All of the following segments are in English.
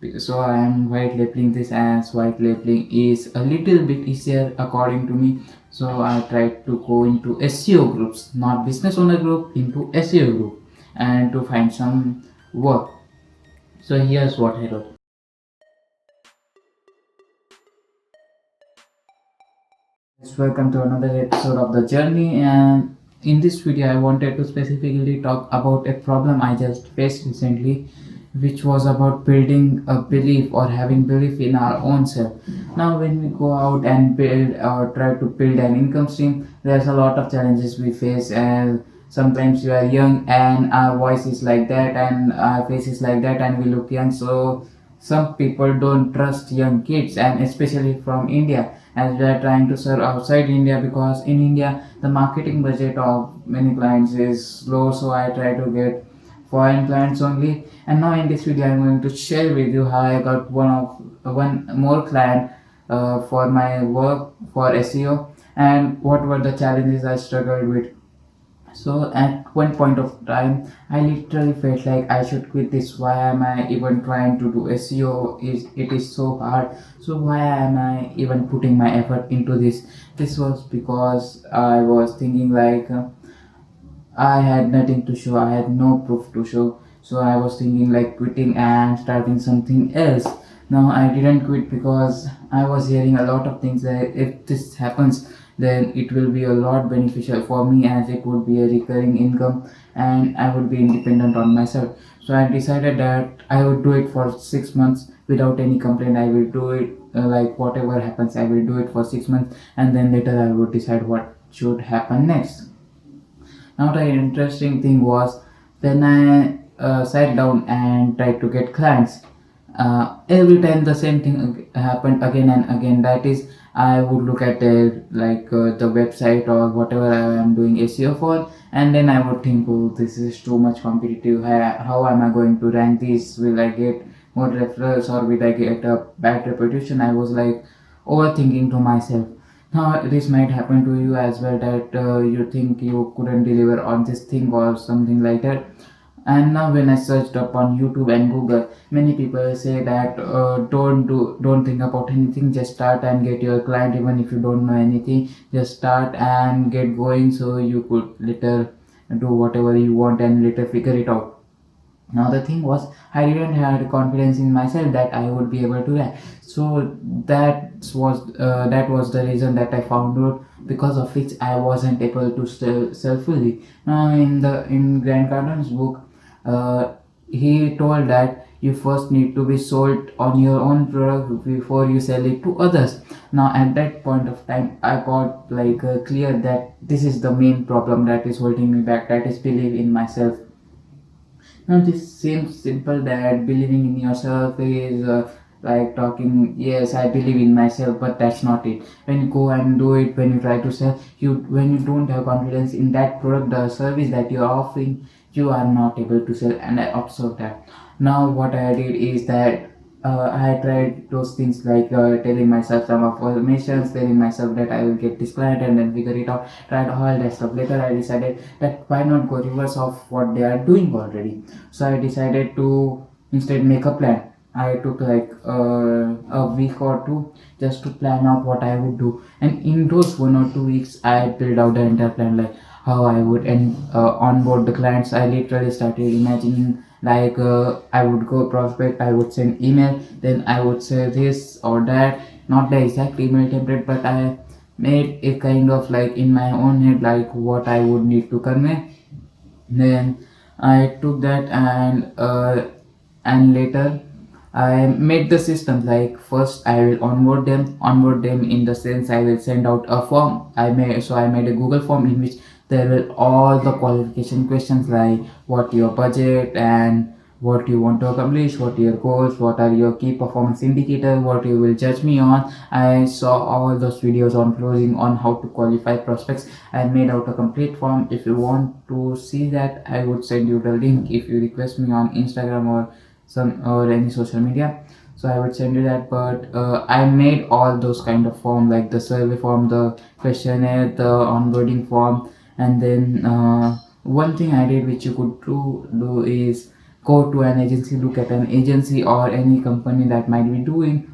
So I am white labeling this, as white labeling is a little bit easier according to me. So I tried to go into SEO groups, not business owner group, into SEO group, and to find some work. So here's what I wrote. Welcome to another episode of the journey, and in this video I wanted to specifically talk about a problem I just faced recently, which was about building a belief or having belief in our own self. Now when we go out and build or try to build an income stream, there's a lot of challenges we face, and sometimes we are young and our voice is like that and our face is like that and we look young. So some people don't trust young kids, and especially from India, as we are trying to serve outside India, because in India the marketing budget of many clients is low. So I try to get foreign clients only. And now in this video I'm going to share with you how I got one more client for my work for SEO, and what were the challenges I struggled with. So at one point of time, I literally felt like I should quit this. Why am I even trying to do SEO? It is so hard. So why am I even putting my effort into this? This was because I was thinking like I had nothing to show. I had no proof to show. So I was thinking like quitting and starting something else. Now I didn't quit because I was hearing a lot of things that if this happens, then it will be a lot beneficial for me, as it would be a recurring income and I would be independent on myself. So I decided that I would do it for 6 months without any complaint. I will do it like whatever happens, I will do it for 6 months, and then later I would decide what should happen next. Now the interesting thing was, when I sat down and tried to get clients, every time the same thing happened again and again. That is, I would look at the website or whatever I am doing SEO for, and then I would think, oh, this is too much competitive. How am I going to rank this? Will I get more referrals, or will I get a bad reputation? I was like overthinking to myself. Now, this might happen to you as well, that you think you couldn't deliver on this thing or something like that. And now, when I searched up on YouTube and Google, many people say that don't think about anything, just start and get your client, even if you don't know anything. Just start and get going, so you could later do whatever you want and later figure it out. Now the thing was, I didn't have confidence in myself that I would be able to write. So that was the reason that I found out, because of which I wasn't able to sell fully. Now in Grant Cardon's book, uh, he told that you first need to be sold on your own product before you sell it to others. Now at that point of time, I got like clear that this is the main problem that is holding me back, that is belief in myself. Now, this seems simple, that believing in yourself is like talking, yes, I believe in myself, but that's not it. When you go and do it, when you try to sell, when you don't have confidence in that product or service that you're offering, you are not able to sell, and I observed that. Now, what I did is that I tried those things like telling myself some affirmations, telling myself that I will get this client and then figure it out, tried all that stuff. Later, I decided that why not go reverse of what they are doing already. So I decided to instead make a plan. I took like a week or two just to plan out what I would do, and in those 1 or 2 weeks, I built out the entire plan, like how I would onboard the clients. I literally started imagining like I would go prospect, I would send email, then I would say this or that, not the exact email template, but I made a kind of like in my own head like what I would need to convey. Then I took that and later I made the system, like first I will onboard them in the sense I will send out a form. I made a Google form in which there will all the qualification questions, like what your budget and what you want to accomplish, what your goals, what are your key performance indicator, what you will judge me on. I saw all those videos on closing, on how to qualify prospects. I made out a complete form. If you want to see that, I would send you the link if you request me on Instagram or any social media. So I would send you that. But I made all those kind of form, like the survey form, the questionnaire, the onboarding form. And then one thing I did which you could do is go to an agency, look at an agency or any company that might be doing,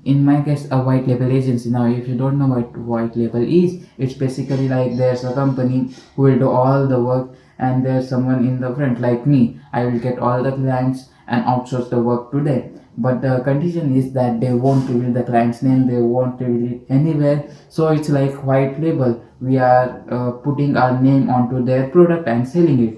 in my case, a white label agency. Now if you don't know what white label is, it's basically like there's a company who will do all the work, and there's someone in the front like me. I will get all the clients and outsource the work to them, but the condition is that they won't reveal the client's name, they won't reveal it anywhere. So it's like white label. We are putting our name onto their product and selling it.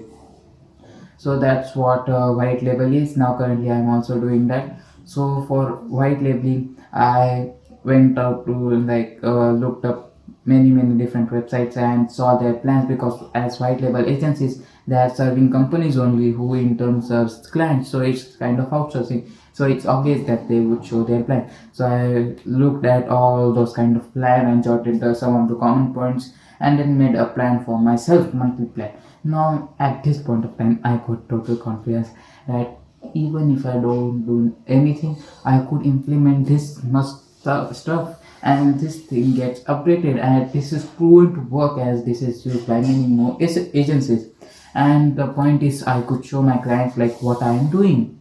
So that's what white label is. Now currently I'm also doing that. So for white labeling, I went out to like looked up many different websites and saw their plans, because as white label agencies, they are serving companies only, who in turn serves clients, so it's kind of outsourcing. So it's obvious that they would show their plan. So I looked at all those kind of plan and jotted some of the common points, and then made a plan for myself, monthly plan. Now at this point of time, I got total confidence that even if I don't do anything, I could implement this much stuff, and this thing gets updated, and this is proven to work, as this is used by many more agencies. And the point is, I could show my clients like what I am doing.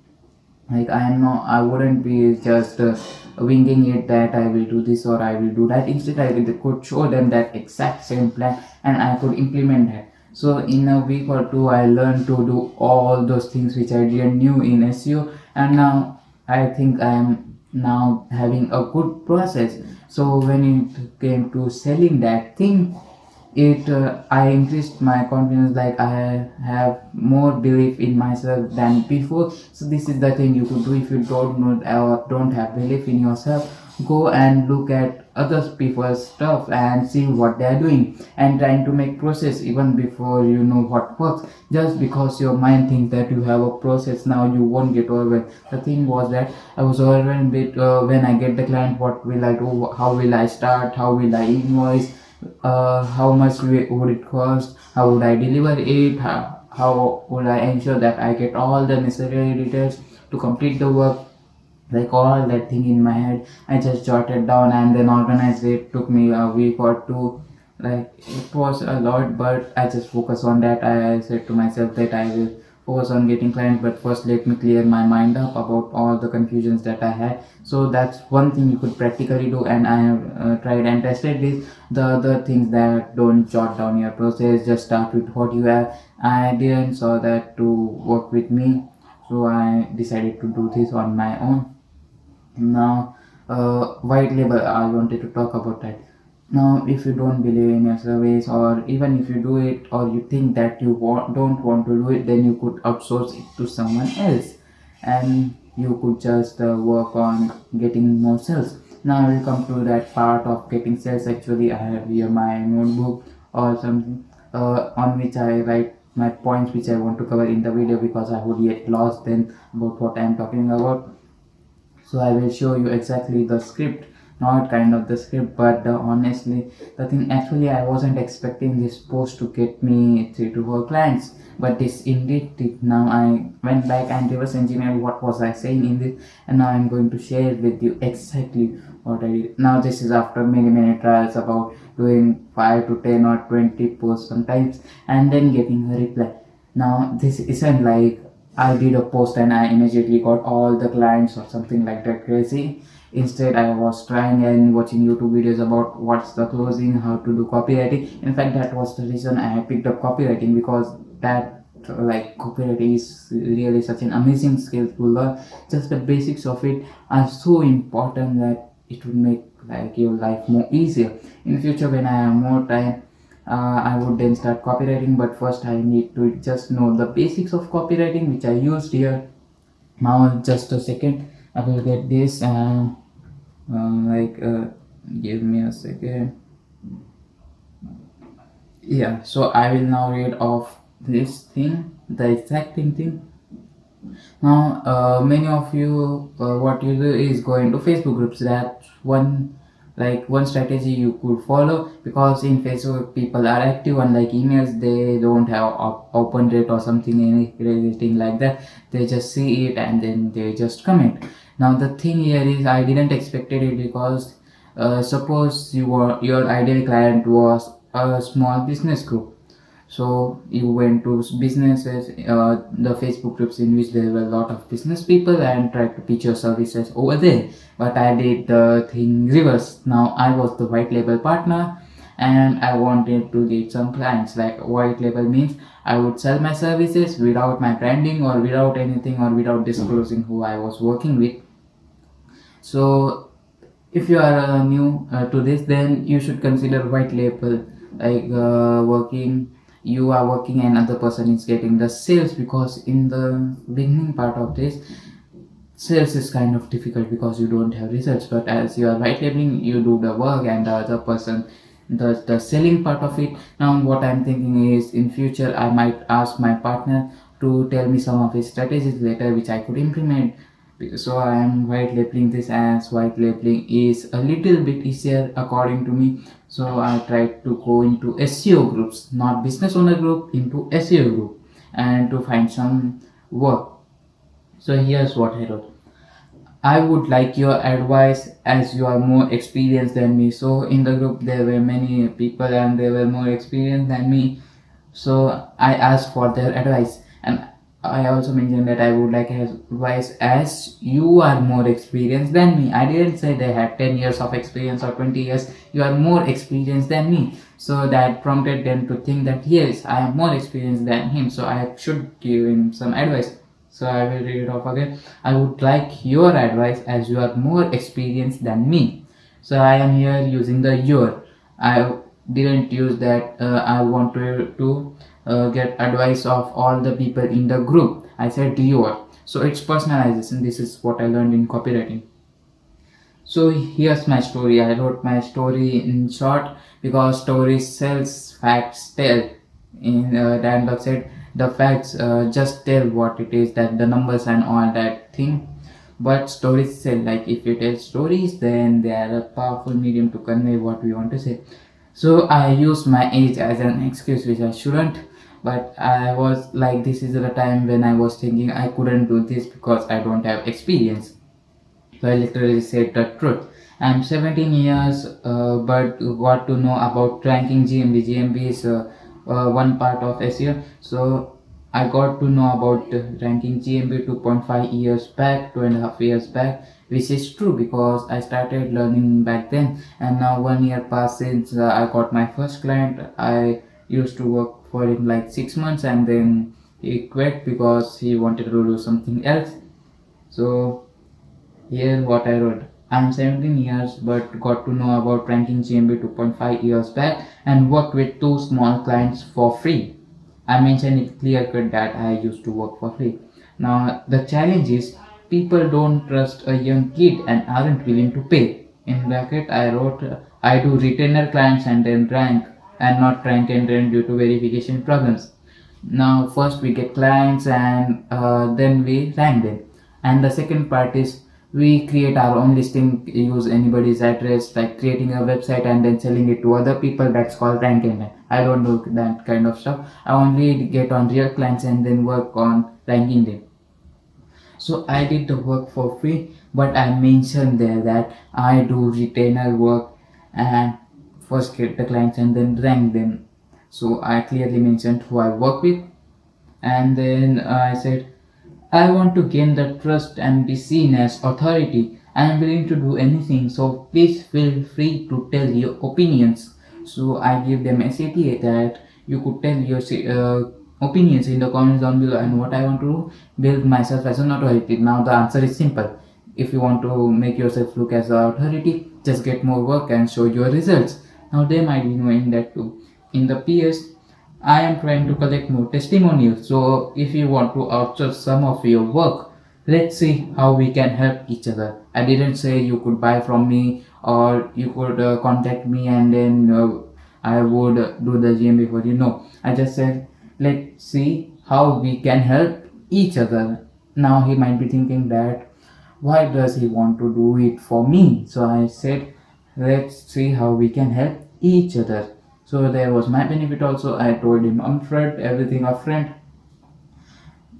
Like I wouldn't be just winging it that I will do this or I will do that. Instead, could show them that exact same plan, and I could implement that. So in a week or two, I learned to do all those things which I didn't knew in SEO, and now I think I am now having a good process. So when it came to selling that thing, it I increased my confidence. Like I have more belief in myself than before. So this is the thing you could do. If you don't know or don't have belief in yourself, go and look at other people's stuff and see what they are doing, and trying to make process even before you know what works. Just because your mind thinks that you have a process, now you won't get overwhelmed. The thing was that I was overwhelmed with when I get the client, what will I do, how will I start, how will I invoice, how much would it cost, how would I deliver it, how would I ensure that I get all the necessary details to complete the work. Like all that thing in my head, I just jotted down and then organized it. It took me a week or two. Like it was a lot, but I just focus on that. I said to myself that I will focus on getting clients, but first let me clear my mind up about all the confusions that I had. So that's one thing you could practically do, and I have tried and tested this. The other things, that don't jot down your process, just start with what you have. I didn't saw that to work with me, so I decided to do this on my own. Now white label, I wanted to talk about that. Now if you don't believe in your service, or even if you do it or you think that you don't want to do it, then you could outsource it to someone else, and you could just work on getting more sales. Now I will come to that part of getting sales. Actually, I have here my notebook or something on which I write my points which I want to cover in the video, because I would get lost then about what I am talking about. So I will show you exactly the script, not kind of the script, but honestly the thing. Actually, I wasn't expecting this post to get me 3 to 4 clients, but this indeed did. Now I went back and reverse engineered what was I saying in this, and now I'm going to share with you exactly what I did. Now this is after many trials, about doing 5 to 10 or 20 posts sometimes, and then getting a reply. Now this isn't like I did a post and I immediately got all the clients or something like that crazy. Instead, I was trying and watching YouTube videos about what's the closing, how to do copywriting. In fact, that was the reason I picked up copywriting, because that like copywriting is really such an amazing skill to learn. Just the basics of it are so important that it would make like your life more easier. In future, when I have more time, I would then start copywriting, but first I need to just know the basics of copywriting, which I used here. Now just a second, I will get this and like give me a second. Yeah, so I will now read off this thing, the exacting thing. Now many of you, what you do is go into Facebook groups. That's one strategy you could follow, because in Facebook people are active, unlike emails. They don't have open rate or something, any crazy thing like that. They just see it and then they just comment. Now the thing here is, I didn't expected it, because suppose your ideal client was a small business group. So you went to businesses, the Facebook groups in which there were a lot of business people, and tried to pitch your services over there. But I did the thing reverse. Now I was the white label partner, and I wanted to get some clients. Like white label means I would sell my services without my branding or without anything or without disclosing who I was working with. So if you are new to this, then you should consider white label, like working, you are working and other person is getting the sales, because in the beginning part of this, sales is kind of difficult because you don't have results. But as you are white labeling, you do the work and the other person does the selling part of it. Now what I'm thinking is, in future I might ask my partner to tell me some of his strategies later which I could implement. So I am white labeling this, as white labeling is a little bit easier according to me. So I tried to go into SEO groups, not business owner group, into SEO group, and to find some work. So here's what I wrote: I would like your advice as you are more experienced than me. So in the group there were many people and they were more experienced than me. So I asked for their advice, and I also mentioned that I would like advice as you are more experienced than me. I didn't say they had 10 years of experience or 20 years. You are more experienced than me. So that prompted them to think that yes, I am more experienced than him. So I should give him some advice. So I will read it off again. I would like your advice as you are more experienced than me. So I am here using the your. I didn't use that I wanted to get advice of all the people in the group. I said your. So it's personalization. This is what I learned in copywriting. So here's my story. I wrote my story in short because story sells, facts tell. In Dan Lok said, the facts just tell what it is, that the numbers and all that thing. But stories sell. Like if you tell stories, then they are a powerful medium to convey what we want to say. So I used my age as an excuse, which I shouldn't. But I was like, this is the time when I was thinking I couldn't do this because I don't have experience. So I literally said the truth. I'm 17 years, but got to know about ranking GMB. GMB is one part of SEO. So I got to know about ranking GMB 2.5 years back, 2.5 years back, which is true because I started learning back then. And now 1 year passed since I got my first client. I used to work for him like 6 months, and then he quit because he wanted to do something else. So here what I wrote. I'm 17 years but got to know about ranking GMB 2.5 years back and worked with two small clients for free. I mentioned it clear cut that I used to work for free. Now the challenge is people don't trust a young kid and aren't willing to pay. In bracket I wrote I do retainer clients and then rank, and not rank and rent due to verification problems. Now first we get clients and then we rank them. And the second part is we create our own listing, use anybody's address, like creating a website and then selling it to other people. That's called rank and rank. I don't do that kind of stuff. I only get on real clients and then work on ranking them. So I did the work for free, but I mentioned there that I do retainer work and first get the clients and then rank them. So I clearly mentioned who I work with, and then I said, I want to gain the trust and be seen as authority. I am willing to do anything, so please feel free to tell your opinions. So I give them a CTA that you could tell your opinions in the comments down below, and what I want to do, build myself as an authority. Now the answer is simple. If you want to make yourself look as an authority, just get more work and show your results. Now they might be knowing that too. In the PS, I am trying to collect more testimonials. So if you want to outsource some of your work, let's see how we can help each other. I didn't say you could buy from me or you could contact me and then I would do the GMB for you. No, I just said let's see how we can help each other. Now he might be thinking that why does he want to do it for me? So I said let's see how we can help each other. So there was my benefit also. I told him upfront, everything upfront.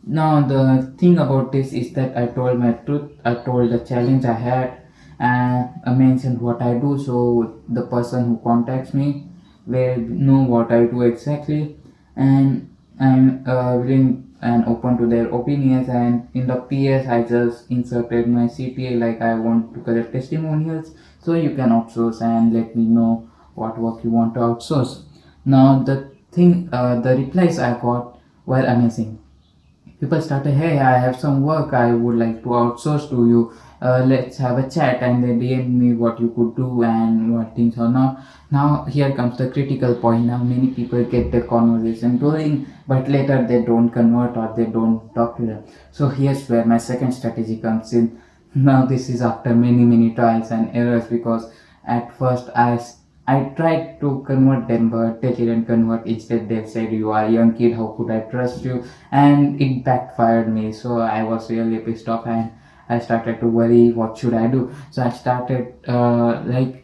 Now the thing about this is that I told my truth. I told the challenge I had, and I mentioned what I do. So the person who contacts me will know what I do exactly. and I'm willing and open to their opinions. And in the PS, I just inserted my CTA like I want to collect testimonials. So you can outsource and let me know what work you want to outsource. Now the replies I got were amazing. People started, hey, I have some work I would like to outsource to you, let's have a chat. And they DM me what you could do and what things are not. Now here comes the critical point. Now many people get the conversation going, but later they don't convert or they don't talk to them. So here's where my second strategy comes in. Now this is after many trials and errors, because at first I tried to convert them, but they didn't convert. Instead, they said, "You are a young kid. How could I trust you?" And it backfired me. So I was really pissed off, and I started to worry. What should I do? So I started like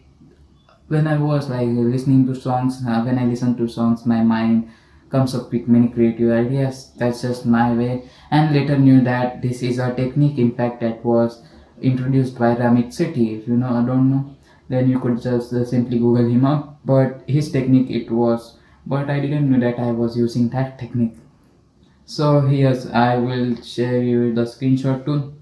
when I was like listening to songs. When I listen to songs, my mind comes up with many creative ideas. That's just my way. And later knew that this is a technique. In fact, that was introduced by Ramit Sethi. If you know, I don't know, then you could just simply Google him up. But his technique it was. But I didn't know that I was using that technique. So here's I will share you the screenshot too.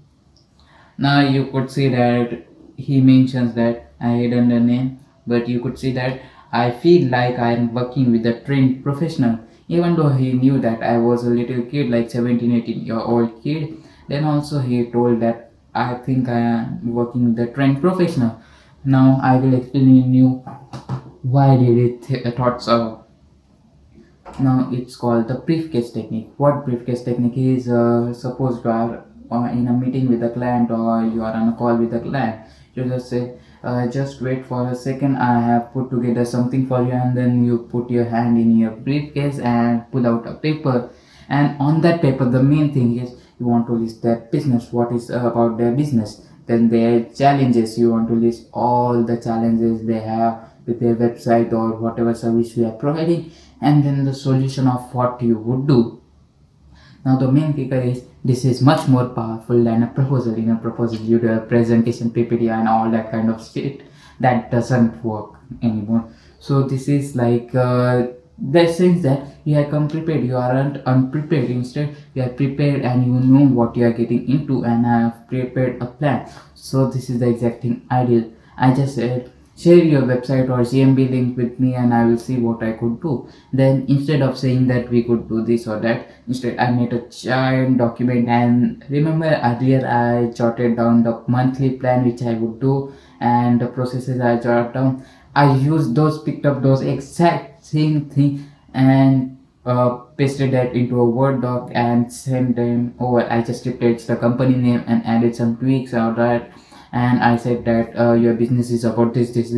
Now you could see that he mentions that I hidden the name, but you could see that I feel like I am working with a trained professional. Even though he knew that I was a little kid, like 17, 18-year-old kid, then also he told that I think I am working with a trained professional. Now I will explain you why did it thought so. Now it's called the briefcase technique. What briefcase technique is? Suppose you are in a meeting with a client or you are on a call with a client. You just say, just wait for a second. I have put together something for you, and then you put your hand in your briefcase and pull out a paper. And on that paper, the main thing is you want to list their business. What is about their business? Then their challenges. You want to list all the challenges they have with their website or whatever service you are providing, and then the solution of what you would do. Now the main kicker is this is much more powerful than a proposal. In a proposal you do a presentation, PPT and all that kind of shit that doesn't work anymore. So this is like that sense that you are come prepared, you aren't unprepared. Instead you are prepared and you know what you are getting into and have prepared a plan. So this is the exact thing I did. I just said, share your website or CMB link with me and I will see what I could do. Then instead of saying that we could do this or that, instead I made a giant document. And remember earlier I jotted down the monthly plan which I would do and the processes I jotted down. I used those, picked up those exact same thing and pasted that into a Word doc and sent them over. I just replaced the company name and added some tweaks or that, and I said that your business is about this, this,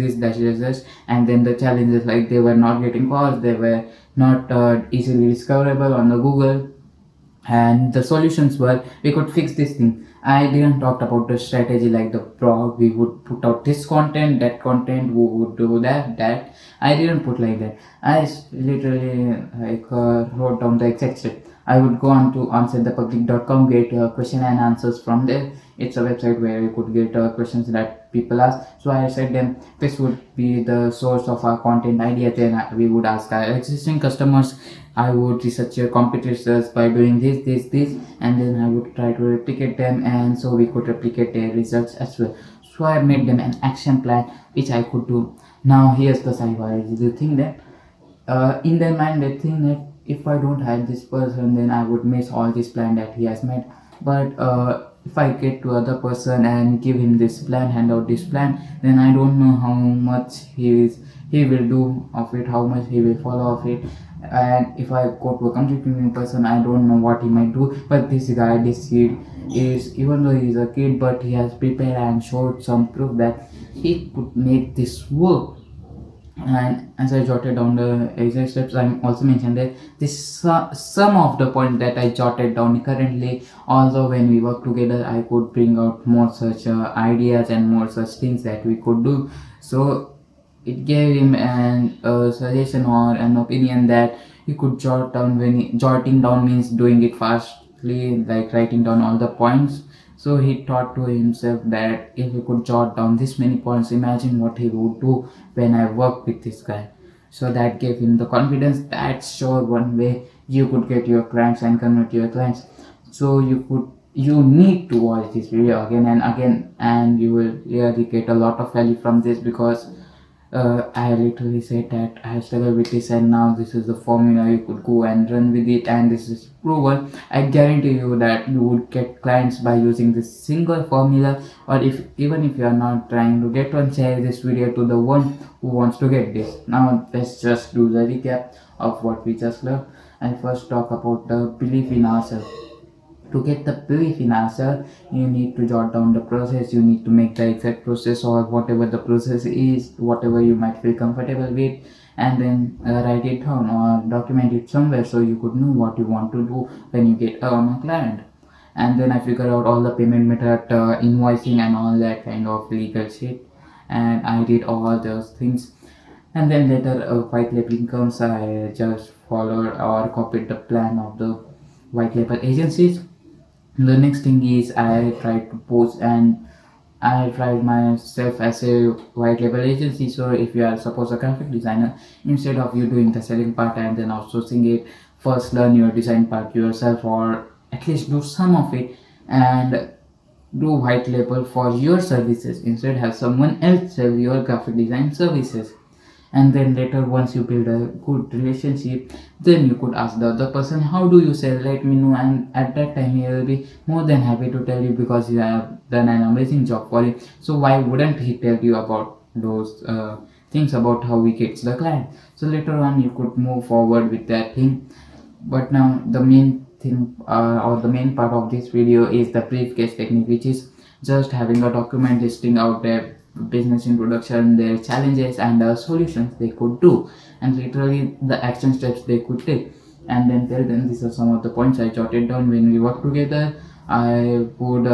and then the challenges, like they were not getting calls, they were not easily discoverable on the Google, and the solutions were we could fix this thing. I didn't talk about the strategy like the blog, we would put out this content, that content, we would do that. I didn't put like that. Literally like wrote down the exact step. I would go on to answerthepublic.com, get question and answers from there. It's a website where you could get questions that people ask. So I said them this would be the source of our content idea. Then we would ask our existing customers. I would research your competitors by doing this, and then I would try to replicate them, and so we could replicate their results as well. So I made them an action plan which I could do. Now here's the side. The thing that in their mind they think that if I don't have this person, then I would miss all this plan that he has made. But if I get to other person and give him this plan, hand out this plan, then I don't know how much he will do of it, how much he will follow of it. And if I go to a completely new person, I don't know what he might do. But this guy, this kid is, even though he's a kid, but he has prepared and showed some proof that he could make this work. And as I jotted down the exact steps, I also mentioned that this some of the points that I jotted down currently. Although when we work together, I could bring out more such ideas and more such things that we could do. So it gave him an suggestion or an opinion that he could jot down. Jotting down means doing it fastly, like writing down all the points. So he thought to himself that if he could jot down this many points, imagine what he would do when I work with this guy. So that gave him the confidence that sure one way you could get your clients and convert your clients. So you need to watch this video again and again, and you will really get a lot of value from this, because I literally said that I struggled with this, and now this is the formula. You could go and run with it, and this is proven. I guarantee you that you would get clients by using this single formula. Or if even if you are not trying to get one, share this video to the one who wants to get this. Now let's just do the recap of what we just learned. And first talk about the belief in ourselves. To get the belief in ourselves, you need to jot down the process. You need to make the exact process, or whatever the process is, whatever you might feel comfortable with, and then write it down or document it somewhere, so you could know what you want to do when you get on a client. And then I figured out all the payment method, invoicing and all that kind of legal shit, and I did all those things. And then later, white labeling comes. I just followed or copied the plan of the white label agencies. The next thing is I tried to post, and I tried myself as a white label agency. So if you are suppose a graphic designer, instead of you doing the selling part and then outsourcing it, first learn your design part yourself, or at least do some of it, and do white label for your services. Instead have someone else sell your graphic design services. And then later, once you build a good relationship, then you could ask the other person, how do you sell, let me know, and at that time he will be more than happy to tell you, because you have done an amazing job for him. So why wouldn't he tell you about those things, about how he gets the client? So later on you could move forward with that thing. But now the main thing, or the main part of this video, is the briefcase technique, which is just having a document listing out their business introduction, their challenges and solutions they could do, and literally the action steps they could take, and then tell them these are some of the points I jotted down. When we work together, I would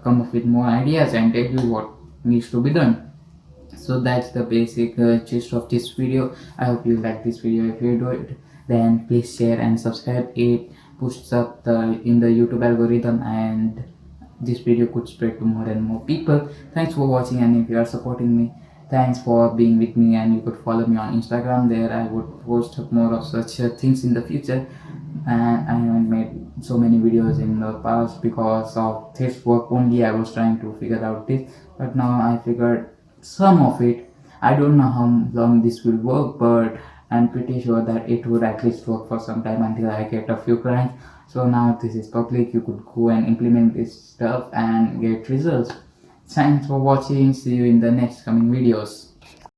come up with more ideas and tell you what needs to be done. So that's the basic gist of this video. I hope you like this video. If you do it, then please share and subscribe. It pushes up in the YouTube algorithm, and this video could spread to more and more people. Thanks for watching, and if you are supporting me, thanks for being with me. And you could follow me on Instagram. There I would post more of such things in the future. And I haven't made so many videos in the past because of this work only. I was trying to figure out this, but now I figured some of it. I don't know how long this will work, but I'm pretty sure that it would at least work for some time until I get a few clients. So now this is public. You could go and implement this stuff and get results. Thanks for watching. See you in the next coming videos.